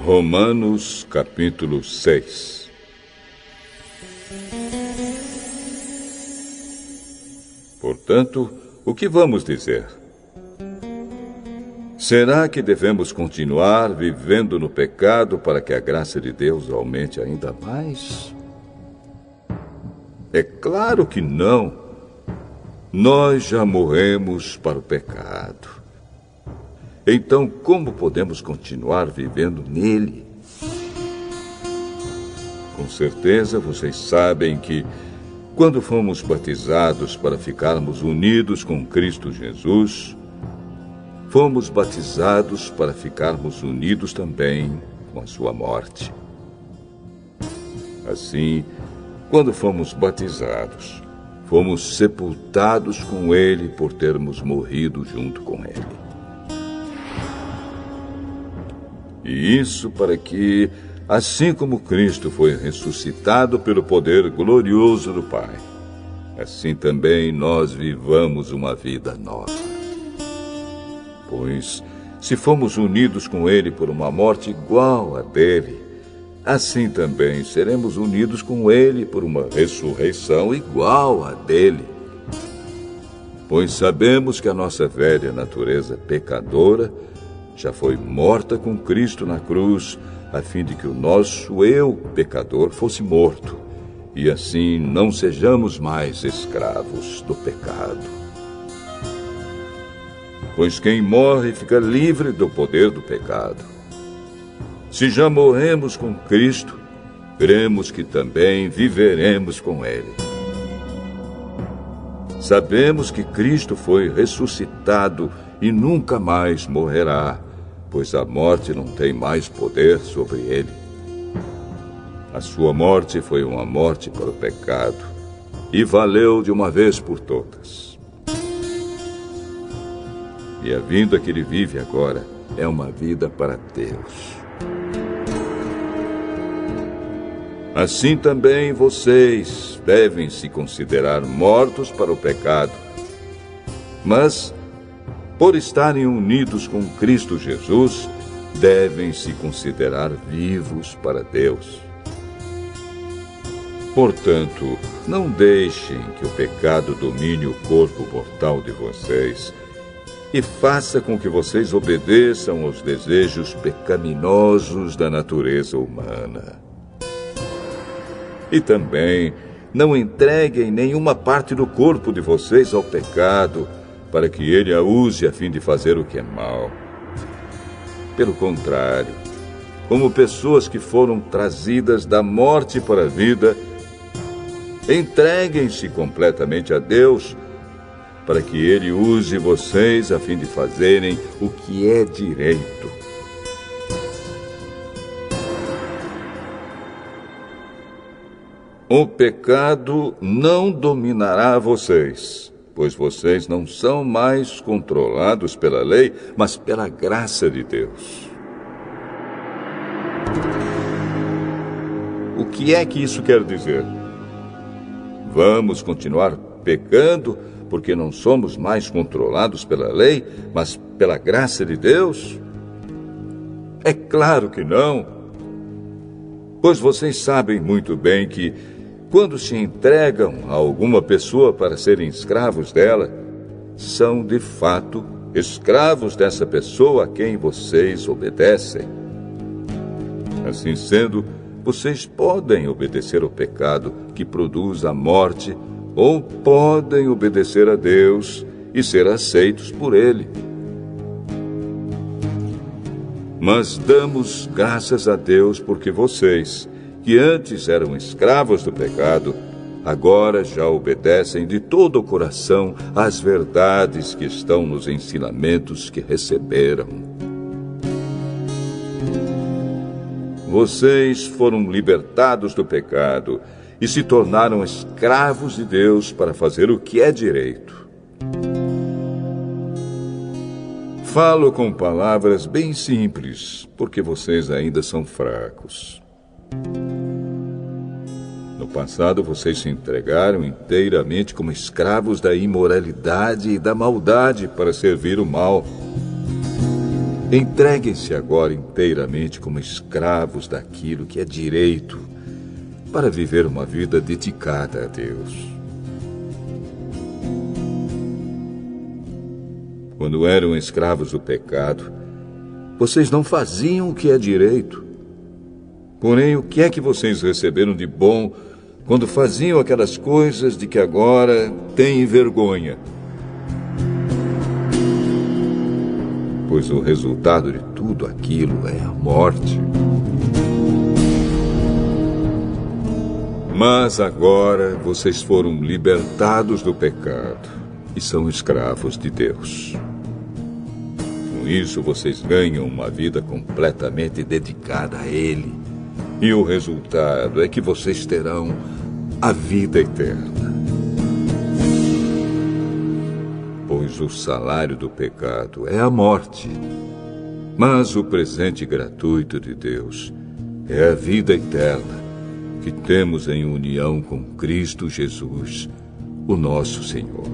Romanos capítulo 6. Portanto, o que vamos dizer? Será que devemos continuar vivendo no pecado para que a graça de Deus aumente ainda mais? É claro que não. Nós já morremos para o pecado. Então, como podemos continuar vivendo nele? Com certeza vocês sabem que, quando fomos batizados para ficarmos unidos com Cristo Jesus, fomos batizados para ficarmos unidos também com a sua morte. Assim, quando fomos batizados, fomos sepultados com ele por termos morrido junto com ele. E isso para que, assim como Cristo foi ressuscitado pelo poder glorioso do Pai, assim também nós vivamos uma vida nova. Pois, se fomos unidos com Ele por uma morte igual à dele, assim também seremos unidos com Ele por uma ressurreição igual à dele. Pois sabemos que a nossa velha natureza pecadora já foi morta com Cristo na cruz, a fim de que o nosso eu, pecador, fosse morto, e assim não sejamos mais escravos do pecado. Pois quem morre fica livre do poder do pecado. Se já morremos com Cristo, cremos que também viveremos com Ele. Sabemos que Cristo foi ressuscitado e nunca mais morrerá, pois a morte não tem mais poder sobre ele. A sua morte foi uma morte para o pecado, e valeu de uma vez por todas. E a vida que ele vive agora é uma vida para Deus. Assim também vocês devem se considerar mortos para o pecado, mas, por estarem unidos com Cristo Jesus, devem se considerar vivos para Deus. Portanto, não deixem que o pecado domine o corpo mortal de vocês e faça com que vocês obedeçam aos desejos pecaminosos da natureza humana. E também não entreguem nenhuma parte do corpo de vocês ao pecado, para que ele a use a fim de fazer o que é mal. Pelo contrário, como pessoas que foram trazidas da morte para a vida, entreguem-se completamente a Deus, para que ele use vocês a fim de fazerem o que é direito. O pecado não dominará vocês, pois vocês não são mais controlados pela lei, mas pela graça de Deus. O que é que isso quer dizer? Vamos continuar pecando porque não somos mais controlados pela lei, mas pela graça de Deus? É claro que não. Pois vocês sabem muito bem que, quando se entregam a alguma pessoa para serem escravos dela, são, de fato, escravos dessa pessoa a quem vocês obedecem. Assim sendo, vocês podem obedecer ao pecado que produz a morte, ou podem obedecer a Deus e ser aceitos por Ele. Mas damos graças a Deus porque vocês, que antes eram escravos do pecado, agora já obedecem de todo o coração às verdades que estão nos ensinamentos que receberam. Vocês foram libertados do pecado e se tornaram escravos de Deus para fazer o que é direito. Falo com palavras bem simples, porque vocês ainda são fracos. No passado, vocês se entregaram inteiramente como escravos da imoralidade e da maldade para servir o mal. Entreguem-se agora inteiramente como escravos daquilo que é direito, para viver uma vida dedicada a Deus. Quando eram escravos do pecado, vocês não faziam o que é direito. Porém, o que é que vocês receberam de bom quando faziam aquelas coisas de que agora têm vergonha? Pois o resultado de tudo aquilo é a morte. Mas agora vocês foram libertados do pecado e são escravos de Deus. Com isso, vocês ganham uma vida completamente dedicada a Ele. E o resultado é que vocês terão a vida eterna. Pois o salário do pecado é a morte, mas o presente gratuito de Deus é a vida eterna que temos em união com Cristo Jesus, o nosso Senhor.